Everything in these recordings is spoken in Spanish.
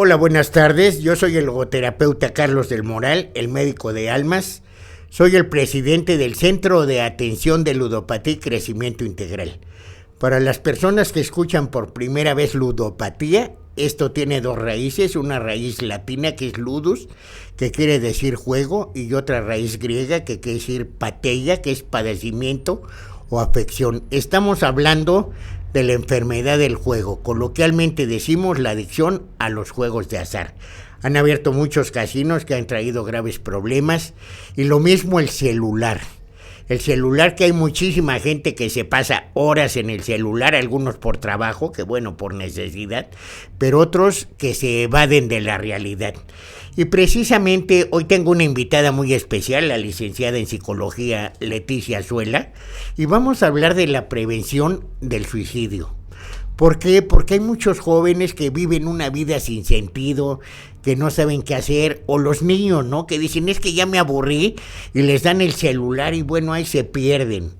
Hola, buenas tardes. Yo soy el logoterapeuta Carlos del Moral, el médico de almas. Soy el presidente del Centro de Atención de Ludopatía y Crecimiento Integral. Para las personas que escuchan por primera vez ludopatía, esto tiene dos raíces, una raíz latina que es ludus, que quiere decir juego, y otra raíz griega que quiere decir pateia, que es padecimiento o afección. Estamos hablando de la enfermedad del juego, coloquialmente decimos la adicción a los juegos de azar. Han abierto muchos casinos que han traído graves problemas, y lo mismo el celular. El celular, que hay muchísima gente que se pasa horas en el celular, algunos por trabajo, que bueno, por necesidad, pero otros que se evaden de la realidad. Y precisamente hoy tengo una invitada muy especial, la licenciada en psicología Leticia Azuela, y vamos a hablar de la prevención del suicidio. ¿Por qué? Porque hay muchos jóvenes que viven una vida sin sentido, que no saben qué hacer, o los niños, ¿no? Que dicen, es que ya me aburrí, y les dan el celular y bueno, ahí se pierden.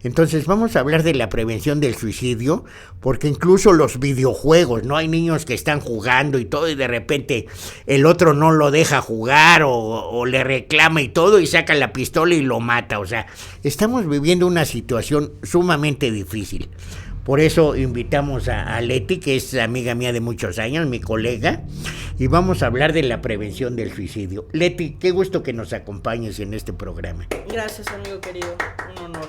Entonces vamos a hablar de la prevención del suicidio, porque incluso los videojuegos, ¿no? Hay niños que están jugando y todo, y de repente el otro no lo deja jugar, o le reclama y todo, y saca la pistola y lo mata. O sea, estamos viviendo una situación sumamente difícil. Por eso invitamos a Leti, que es amiga mía de muchos años, mi colega, y vamos a hablar de la prevención del suicidio. Leti, qué gusto que nos acompañes en este programa. Gracias, amigo querido, un honor.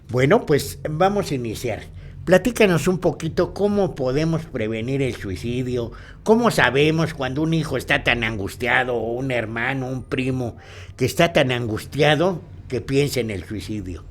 Bueno, pues vamos a iniciar. Platícanos un poquito cómo podemos prevenir el suicidio, cómo sabemos cuando un hijo está tan angustiado, o un hermano, un primo, que está tan angustiado que piensa en el suicidio.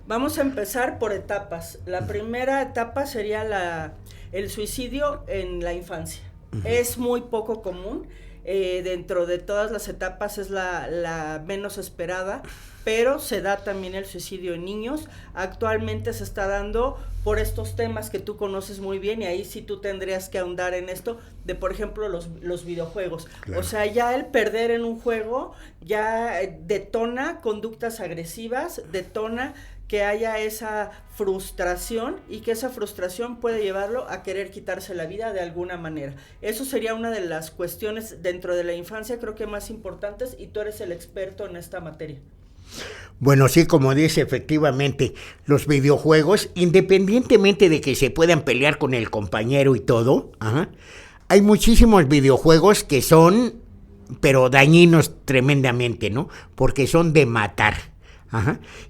Vamos a empezar por etapas. La primera etapa sería el suicidio en la infancia. Es muy poco común. Dentro de todas las etapas es la menos esperada, pero se da también el suicidio en niños. Actualmente se está dando por estos temas que tú conoces muy bien, y ahí sí tú tendrías que ahondar en esto, de por ejemplo los videojuegos. Claro. O sea, ya el perder en un juego ya detona conductas agresivas, detona que haya esa frustración, y que esa frustración puede llevarlo a querer quitarse la vida de alguna manera. Eso sería una de las cuestiones dentro de la infancia, creo que más importantes, y tú eres el experto en esta materia. Bueno, sí, como dice, efectivamente, los videojuegos, independientemente de que se puedan pelear con el compañero y todo, hay muchísimos videojuegos que son, pero dañinos tremendamente, ¿no? Porque son de matar.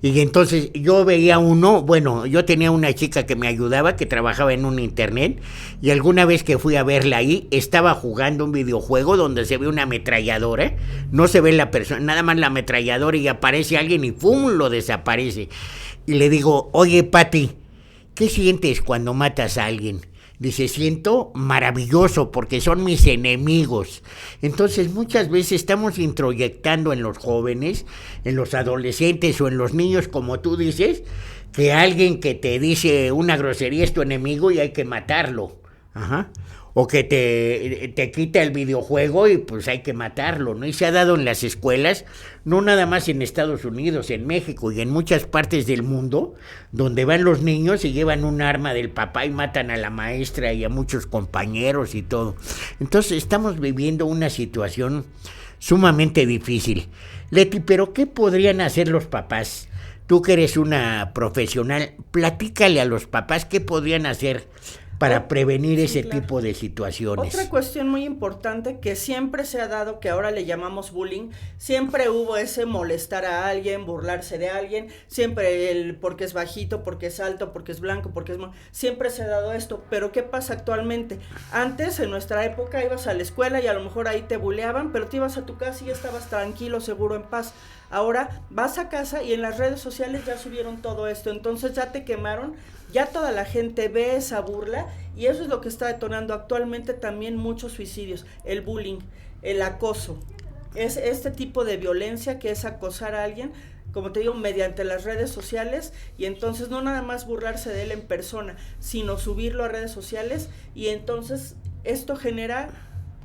Y entonces yo veía uno, bueno, yo tenía una chica que me ayudaba, que trabajaba en un internet, y alguna vez que fui a verla ahí, estaba jugando un videojuego donde se ve una ametralladora, no se ve la persona, nada más la ametralladora, y aparece alguien y ¡pum!, lo desaparece. Y le digo, oye, Pati, ¿qué sientes cuando matas a alguien? Dice, siento maravilloso porque son mis enemigos. Entonces muchas veces estamos introyectando en los jóvenes, en los adolescentes o en los niños, como tú dices, que alguien que te dice una grosería es tu enemigo y hay que matarlo. O que te quita el videojuego y pues hay que matarlo, ¿no? Y se ha dado en las escuelas, no nada más en Estados Unidos, en México y en muchas partes del mundo, donde van los niños y llevan un arma del papá y matan a la maestra y a muchos compañeros y todo. Entonces estamos viviendo una situación sumamente difícil. Leti, ¿pero qué podrían hacer los papás? Tú que eres una profesional, platícale a los papás qué podrían hacer para prevenir ese tipo de situaciones. Otra cuestión muy importante que siempre se ha dado, que ahora le llamamos bullying, siempre hubo ese molestar a alguien, burlarse de alguien, siempre el porque es bajito, porque es alto, porque es blanco, porque es... siempre se ha dado esto, pero ¿qué pasa actualmente? Antes, en nuestra época, ibas a la escuela y a lo mejor ahí te buleaban, pero te ibas a tu casa y ya estabas tranquilo, seguro, en paz. Ahora vas a casa y en las redes sociales ya subieron todo esto, entonces ya te quemaron, ya toda la gente ve esa burla, y eso es lo que está detonando actualmente también muchos suicidios, el bullying, el acoso, es este tipo de violencia que es acosar a alguien, como te digo, mediante las redes sociales, y entonces no nada más burlarse de él en persona, sino subirlo a redes sociales, y entonces esto genera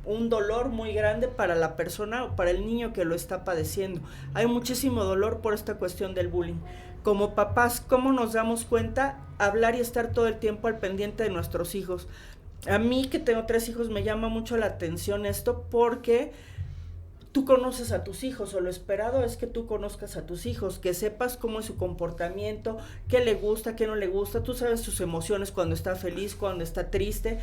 un dolor muy grande para la persona o para el niño que lo está padeciendo. Hay muchísimo dolor por esta cuestión del bullying. Como papás, ¿cómo nos damos cuenta? Hablar y estar todo el tiempo al pendiente de nuestros hijos. A mí, que tengo 3 hijos, me llama mucho la atención esto, porque tú conoces a tus hijos, o lo esperado es que tú conozcas a tus hijos, que sepas cómo es su comportamiento, qué le gusta, qué no le gusta. Tú sabes sus emociones, cuando está feliz, cuando está triste.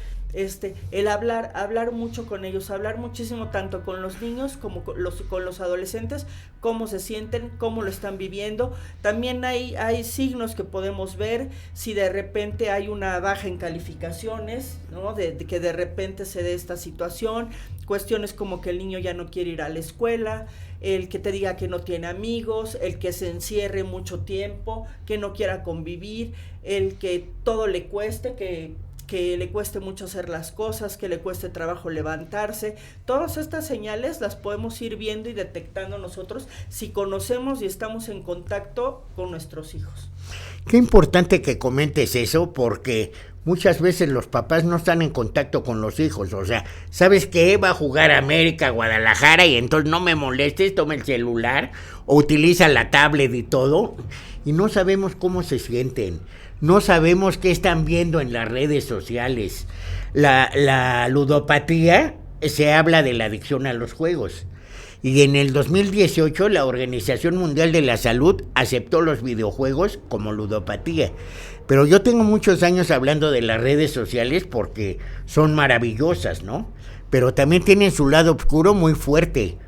El hablar mucho con ellos, hablar muchísimo tanto con los niños como con los adolescentes, cómo se sienten, cómo lo están viviendo. También hay signos que podemos ver, si de repente hay una baja en calificaciones, ¿no? De que de repente se dé esta situación, cuestiones como que el niño ya no quiere ir a la escuela, el que te diga que no tiene amigos, el que se encierre mucho tiempo, que no quiera convivir, el que todo le cueste, que le cueste mucho hacer las cosas, que le cueste trabajo levantarse. Todas estas señales las podemos ir viendo y detectando nosotros si conocemos y estamos en contacto con nuestros hijos. Qué importante que comentes eso, porque muchas veces los papás no están en contacto con los hijos. O sea, ¿sabes qué? Va a jugar América, Guadalajara, y entonces no me molestes, toma el celular o utiliza la tablet y todo, y no sabemos cómo se sienten. No sabemos qué están viendo en las redes sociales. La ludopatía, se habla de la adicción a los juegos. Y en el 2018 la Organización Mundial de la Salud aceptó los videojuegos como ludopatía. Pero yo tengo muchos años hablando de las redes sociales porque son maravillosas, ¿no? Pero también tienen su lado oscuro muy fuerte.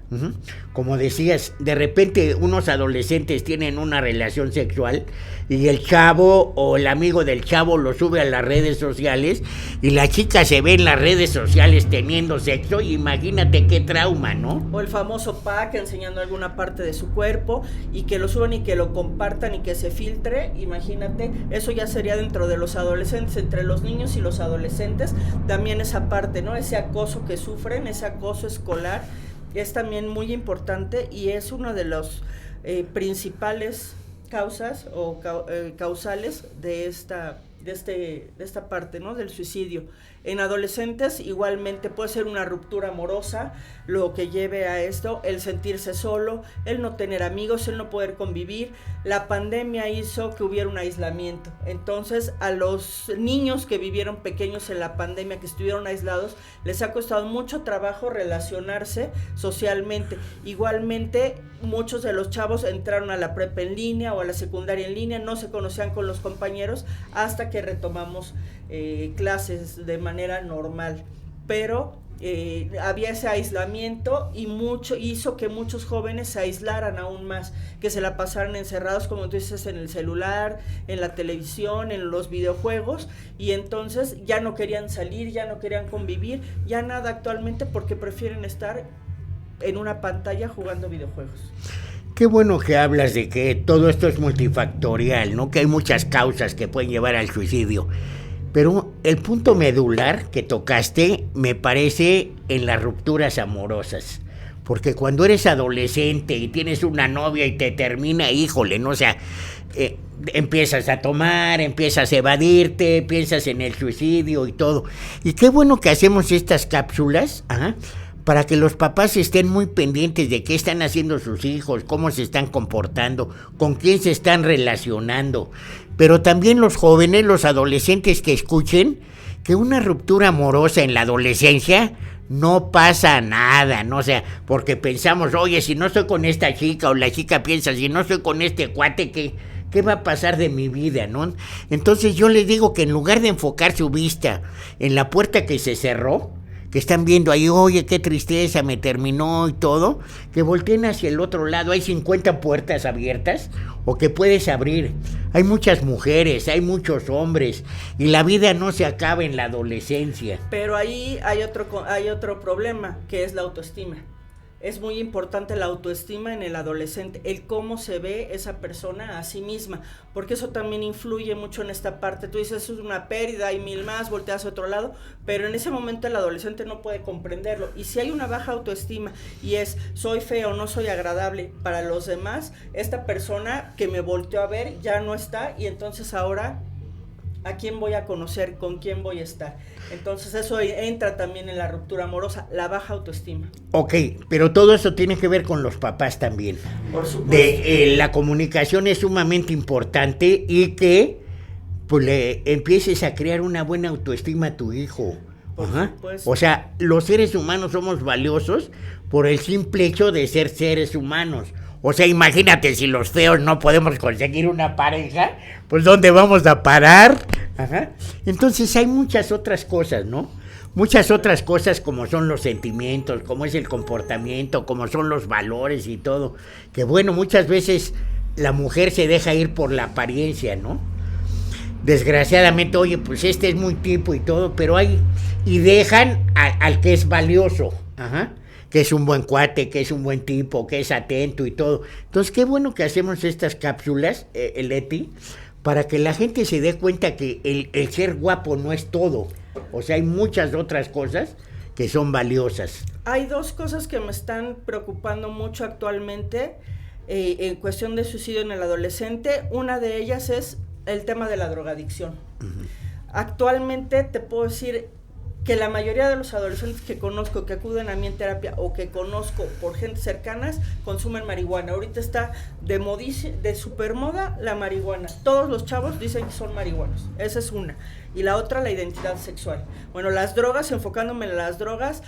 Como decías, de repente unos adolescentes tienen una relación sexual y el chavo o el amigo del chavo lo sube a las redes sociales y la chica se ve en las redes sociales teniendo sexo, y imagínate qué trauma, ¿no? O el famoso pack enseñando alguna parte de su cuerpo y que lo suban y que lo compartan y que se filtre. Imagínate, eso ya sería dentro de los adolescentes, entre los niños y los adolescentes, también esa parte, ¿no? Ese acoso que sufren, ese acoso escolar, es también muy importante y es una de las principales causas o causales de esta parte, ¿no? Del suicidio. En adolescentes igualmente puede ser una ruptura amorosa lo que lleve a esto, el sentirse solo, el no tener amigos, el no poder convivir. La pandemia hizo que hubiera un aislamiento. Entonces, a los niños que vivieron pequeños en la pandemia, que estuvieron aislados, les ha costado mucho trabajo relacionarse socialmente. Igualmente, muchos de los chavos entraron a la prepa en línea o a la secundaria en línea, no se conocían con los compañeros hasta que retomamos clases de manera normal. Pero había ese aislamiento y hizo que muchos jóvenes se aislaran aún más, que se la pasaran encerrados, como tú dices, en el celular, en la televisión, en los videojuegos, y entonces ya no querían salir, ya no querían convivir, ya nada actualmente, porque prefieren estar en una pantalla jugando videojuegos. Qué bueno que hablas de que todo esto es multifactorial, ¿no? Que hay muchas causas que pueden llevar al suicidio. Pero el punto medular que tocaste me parece en las rupturas amorosas. Porque cuando eres adolescente y tienes una novia y te termina, híjole, ¿no? O sea, empiezas a tomar, empiezas a evadirte, piensas en el suicidio y todo. Y qué bueno que hacemos estas cápsulas, para que los papás estén muy pendientes de qué están haciendo sus hijos, cómo se están comportando, con quién se están relacionando. Pero también los jóvenes, los adolescentes, que escuchen que una ruptura amorosa en la adolescencia no pasa nada, ¿no? O sea, porque pensamos, oye, si no estoy con esta chica, o la chica piensa, si no estoy con este cuate, ¿qué va a pasar de mi vida, no? Entonces yo les digo que en lugar de enfocar su vista en la puerta que se cerró, que están viendo ahí, oye, qué tristeza, me terminó y todo, que volteen hacia el otro lado. Hay 50 puertas abiertas o que puedes abrir. Hay muchas mujeres, hay muchos hombres, y la vida no se acaba en la adolescencia. Pero ahí hay otro problema, que es la autoestima. Es muy importante la autoestima en el adolescente, el cómo se ve esa persona a sí misma, porque eso también influye mucho en esta parte. Tú dices, eso es una pérdida, hay 1000 más, volteas a otro lado, pero en ese momento el adolescente no puede comprenderlo. Y si hay una baja autoestima y es, soy feo, no soy agradable para los demás, esta persona que me volteó a ver ya no está, y entonces ahora, ¿a quién voy a conocer? ¿Con quién voy a estar? Entonces eso entra también en la ruptura amorosa, la baja autoestima. Ok, pero todo eso tiene que ver con los papás también. Por supuesto. La comunicación es sumamente importante, y que pues le empieces a crear una buena autoestima a tu hijo. Por supuesto. O sea, los seres humanos somos valiosos por el simple hecho de ser seres humanos. O sea, imagínate, si los feos no podemos conseguir una pareja, pues ¿dónde vamos a parar? Entonces hay muchas otras cosas, ¿no? Muchas otras cosas como son los sentimientos, como es el comportamiento, como son los valores y todo. Que bueno, muchas veces la mujer se deja ir por la apariencia, ¿no? Desgraciadamente, oye, pues este es muy tipo y todo, pero hay... Y dejan al que es valioso, que es un buen cuate, que es un buen tipo, que es atento y todo. Entonces, qué bueno que hacemos estas cápsulas, Leti, para que la gente se dé cuenta que el ser guapo no es todo. O sea, hay muchas otras cosas que son valiosas. Hay dos cosas que me están preocupando mucho actualmente en cuestión de suicidio en el adolescente. Una de ellas es el tema de la drogadicción. Actualmente te puedo decir que la mayoría de los adolescentes que conozco, que acuden a mí en terapia o que conozco por gente cercanas, consumen marihuana. Ahorita está de supermoda la marihuana. Todos los chavos dicen que son marihuanos. Esa es una. Y la otra, la identidad sexual. Bueno, las drogas, enfocándome en las drogas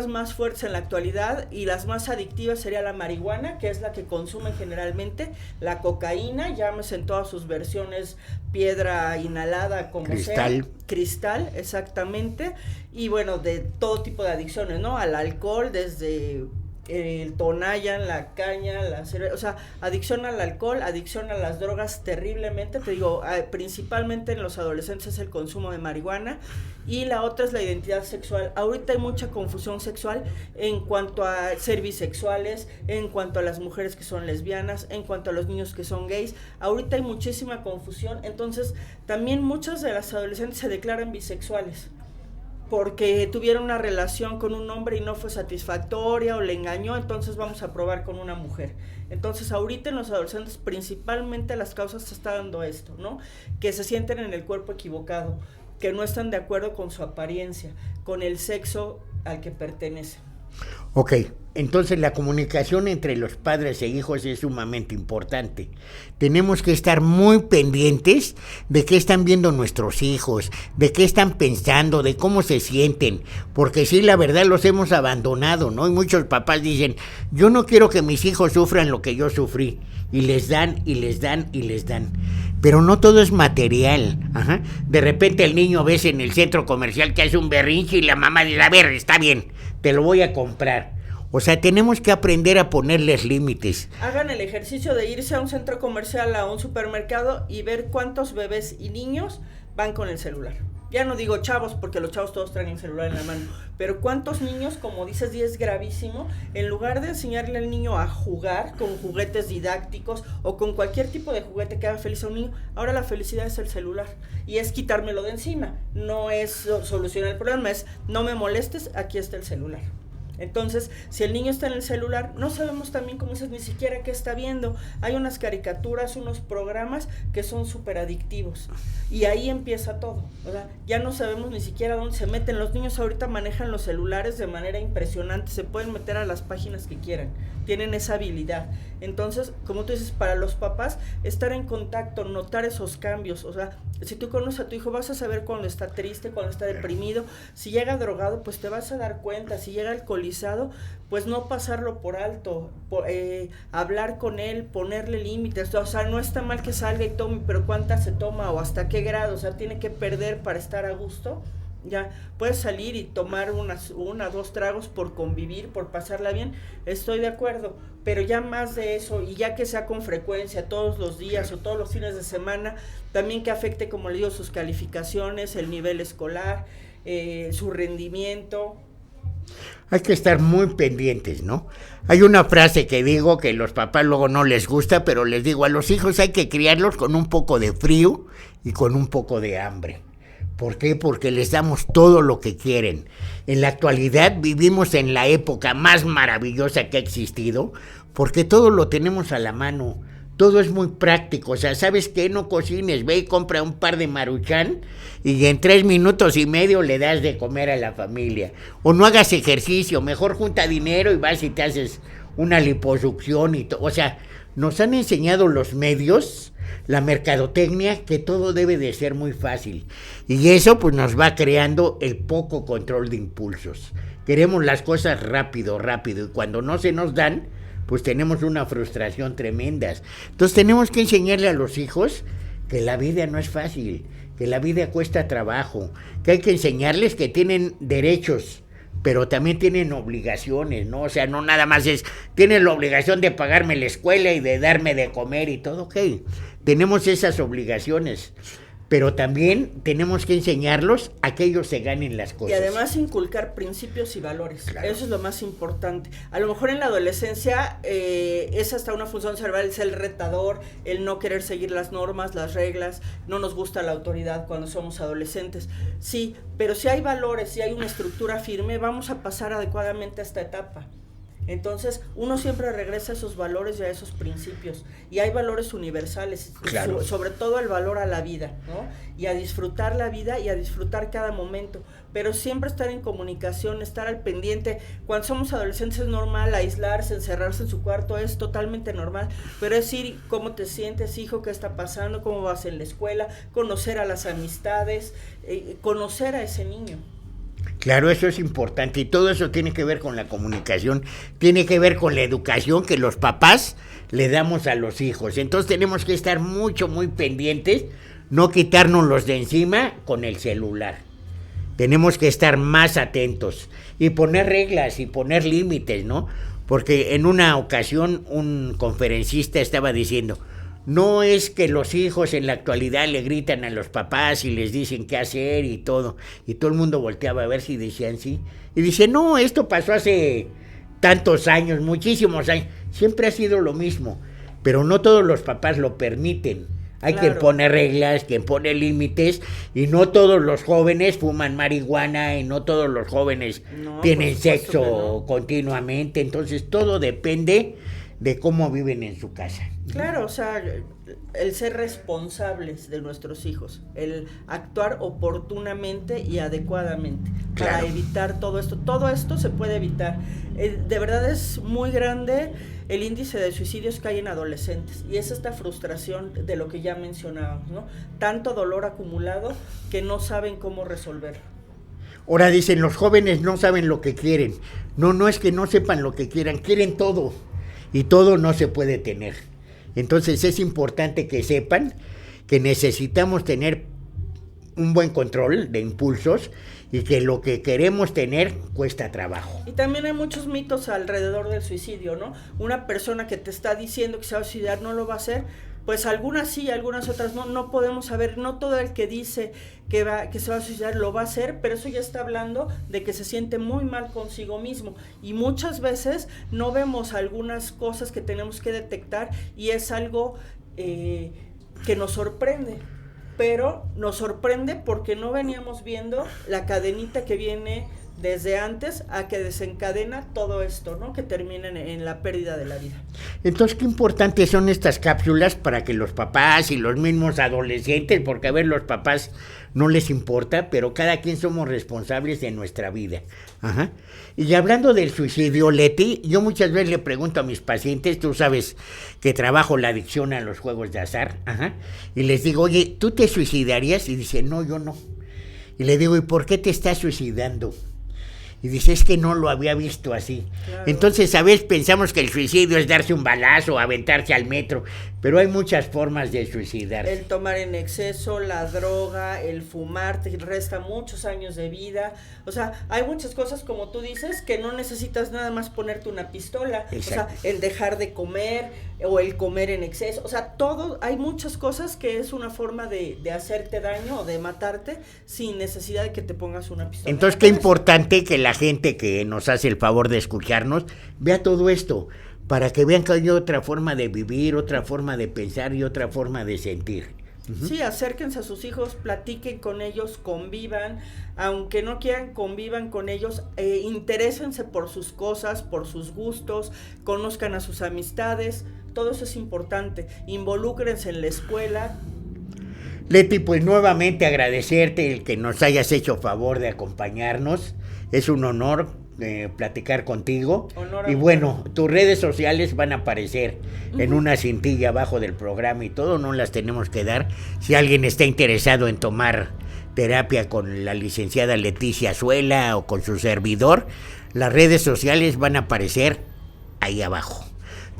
más fuertes en la actualidad y las más adictivas sería la marihuana, que es la que consumen generalmente, la cocaína, llámese en todas sus versiones, piedra inhalada, como cristal. sea. Cristal, exactamente. Y bueno, de todo tipo de adicciones, ¿no? Al alcohol, desde el Tonayan, la caña, la cerveza, o sea, adicción al alcohol, adicción a las drogas terriblemente, te digo, principalmente en los adolescentes es el consumo de marihuana, y la otra es la identidad sexual. Ahorita hay mucha confusión sexual en cuanto a ser bisexuales, en cuanto a las mujeres que son lesbianas, en cuanto a los niños que son gays. Ahorita hay muchísima confusión, entonces también muchas de las adolescentes se declaran bisexuales porque tuvieron una relación con un hombre y no fue satisfactoria o le engañó, entonces vamos a probar con una mujer. Entonces ahorita en los adolescentes principalmente las causas se está dando esto, ¿no? Que se sienten en el cuerpo equivocado, que no están de acuerdo con su apariencia, con el sexo al que pertenecen. Ok, entonces la comunicación entre los padres e hijos es sumamente importante. Tenemos que estar muy pendientes de qué están viendo nuestros hijos, de qué están pensando, de cómo se sienten, porque sí, la verdad los hemos abandonado, ¿no? Y muchos papás dicen, yo no quiero que mis hijos sufran lo que yo sufrí, y les dan, y les dan, y les dan. Pero no todo es material. De repente el niño ves en el centro comercial que hace un berrinche y la mamá dice, a ver, está bien, te lo voy a comprar. O sea, tenemos que aprender a ponerles límites. Hagan el ejercicio de irse a un centro comercial, a un supermercado y ver cuántos bebés y niños van con el celular. Ya no digo chavos, porque los chavos todos traen el celular en la mano, pero cuántos niños, como dices, y es gravísimo, en lugar de enseñarle al niño a jugar con juguetes didácticos o con cualquier tipo de juguete que haga feliz a un niño, ahora la felicidad es el celular y es quitármelo de encima. No es solucionar el problema, es no me molestes, aquí está el celular. Entonces, si el niño está en el celular, no sabemos también, como dices, ni siquiera qué está viendo. Hay unas caricaturas, unos programas que son súper adictivos. Y ahí empieza todo, ¿verdad? Ya no sabemos ni siquiera dónde se meten. Los niños ahorita manejan los celulares de manera impresionante. Se pueden meter a las páginas que quieran. Tienen esa habilidad. Entonces, como tú dices, para los papás, estar en contacto, notar esos cambios. O sea, si tú conoces a tu hijo, vas a saber cuando está triste, cuando está deprimido. Si llega drogado, pues te vas a dar cuenta. Si llega alcoholizado, pues no pasarlo por alto, hablar con él, ponerle límites. O sea, no está mal que salga y tome, pero ¿cuántas se toma o hasta qué grado? O sea, tiene que perder para estar a gusto. Ya, puedes salir y tomar dos tragos por convivir, por pasarla bien, estoy de acuerdo, pero ya más de eso, y ya que sea con frecuencia, todos los días o todos los fines de semana, también que afecte, como le digo, sus calificaciones, el nivel escolar, su rendimiento. Hay que estar muy pendientes, ¿no? Hay una frase que digo que los papás luego no les gusta, pero les digo, a los hijos hay que criarlos con un poco de frío y con un poco de hambre. ¿Por qué? Porque les damos todo lo que quieren. En la actualidad vivimos en la época más maravillosa que ha existido, porque todo lo tenemos a la mano. Todo es muy práctico. O sea, ¿sabes qué? No cocines, ve y compra un par de Maruchan y en 3 minutos y medio le das de comer a la familia. O no hagas ejercicio, mejor junta dinero y vas y te haces una liposucción y todo. O sea, nos han enseñado los medios la mercadotecnia, que todo debe de ser muy fácil. Y eso pues nos va creando el poco control de impulsos. Queremos las cosas rápido, rápido, y cuando no se nos dan, pues tenemos una frustración tremenda. Entonces tenemos que enseñarle a los hijos que la vida no es fácil, que la vida cuesta trabajo, que hay que enseñarles que tienen derechos, pero también tienen obligaciones, ¿no? O sea, no nada más tienen la obligación de pagarme la escuela y de darme de comer y todo, ok. Tenemos esas obligaciones, pero también tenemos que enseñarlos a que ellos se ganen las cosas. Y además inculcar principios y valores, claro. Eso es lo más importante. A lo mejor en la adolescencia es hasta una función cerebral, es el retador, el no querer seguir las normas, las reglas, no nos gusta la autoridad cuando somos adolescentes. Sí, pero si hay valores, si hay una estructura firme, vamos a pasar adecuadamente a esta etapa. Entonces, uno siempre regresa a esos valores y a esos principios. Y hay valores universales, claro. Sobre todo el valor a la vida, ¿no? Y a disfrutar la vida y a disfrutar cada momento. Pero siempre estar en comunicación, estar al pendiente. Cuando somos adolescentes es normal aislarse, encerrarse en su cuarto, es totalmente normal. Pero es ir, ¿cómo te sientes, hijo? ¿Qué está pasando? ¿Cómo vas en la escuela? Conocer a las amistades, conocer a ese niño. Claro, eso es importante y todo eso tiene que ver con la comunicación, tiene que ver con la educación que los papás le damos a los hijos. Entonces tenemos que estar muy pendientes, no quitárnoslos de encima con el celular. Tenemos que estar más atentos y poner reglas y poner límites, ¿no? Porque en una ocasión un conferencista estaba diciendo, no es que los hijos en la actualidad le gritan a los papás y les dicen qué hacer y todo el mundo volteaba a ver si decían sí, y dice, no, esto pasó hace tantos años, muchísimos años, siempre ha sido lo mismo, pero no todos los papás lo permiten, hay claro. Quien pone reglas, quien pone límites, y no todos los jóvenes fuman marihuana, y no todos los jóvenes tienen sexo continuamente, entonces todo depende de cómo viven en su casa. Claro, o sea, el ser responsables de nuestros hijos, el actuar oportunamente y adecuadamente, claro. Para evitar todo esto se puede evitar. De verdad es muy grande el índice de suicidios que hay en adolescentes y es esta frustración de lo que ya mencionábamos, ¿no? Tanto dolor acumulado que no saben cómo resolverlo. Ahora dicen, los jóvenes no saben lo que quieren. No es que no sepan lo que quieran, quieren todo. Y todo no se puede tener. Entonces es importante que sepan que necesitamos tener un buen control de impulsos y que lo que queremos tener cuesta trabajo. Y también hay muchos mitos alrededor del suicidio, ¿no? Una persona que te está diciendo que se va a suicidar no lo va a hacer, pues algunas sí, algunas otras no podemos saber, no todo el que dice que se va a suicidar lo va a hacer, pero eso ya está hablando de que se siente muy mal consigo mismo y muchas veces no vemos algunas cosas que tenemos que detectar y es algo que nos sorprende, pero nos sorprende porque no veníamos viendo la cadenita que viene desde antes a que desencadena todo esto, ¿no? Que termina en la pérdida de la vida. Entonces, qué importantes son estas cápsulas para que los papás y los mismos adolescentes, porque a ver, los papás no les importa, pero cada quien somos responsables de nuestra vida. Ajá. Y hablando del suicidio, Leti, yo muchas veces le pregunto a mis pacientes, tú sabes que trabajo la adicción a los juegos de azar, ajá, y les digo, oye, ¿tú te suicidarías? Y dice, no, yo no. Y le digo, ¿y por qué te estás suicidando? Y dice, es que no lo había visto así. Claro. Entonces, a veces pensamos que el suicidio es darse un balazo, aventarse al metro, pero hay muchas formas de suicidarse. El tomar en exceso, la droga, el fumar, te resta muchos años de vida. O sea, hay muchas cosas, como tú dices, que no necesitas nada más ponerte una pistola. Exacto. O sea, el dejar de comer o el comer en exceso. O sea, todo, hay muchas cosas que es una forma de hacerte daño o de matarte sin necesidad de que te pongas una pistola. Entonces, qué importante que la gente que nos hace el favor de escucharnos vea todo esto, para que vean que hay otra forma de vivir, otra forma de pensar y otra forma de sentir. Uh-huh. Sí, acérquense a sus hijos, platiquen con ellos, convivan, aunque no quieran, convivan con ellos, interésense por sus cosas, por sus gustos, conozcan a sus amistades, todo eso es importante, involúcrense en la escuela. Leti, pues nuevamente agradecerte el que nos hayas hecho favor de acompañarnos, es un honor platicar contigo. Honor a Y mí. bueno, tus redes sociales van a aparecer en una cintilla abajo del programa y todo, no las tenemos que dar. Si alguien está interesado en tomar terapia con la licenciada Leticia Azuela o con su servidor, las redes sociales van a aparecer ahí abajo.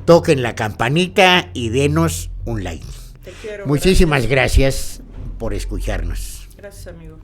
Toquen la campanita y denos un like. Te quiero. Muchísimas gracias por escucharnos. Gracias, amigo.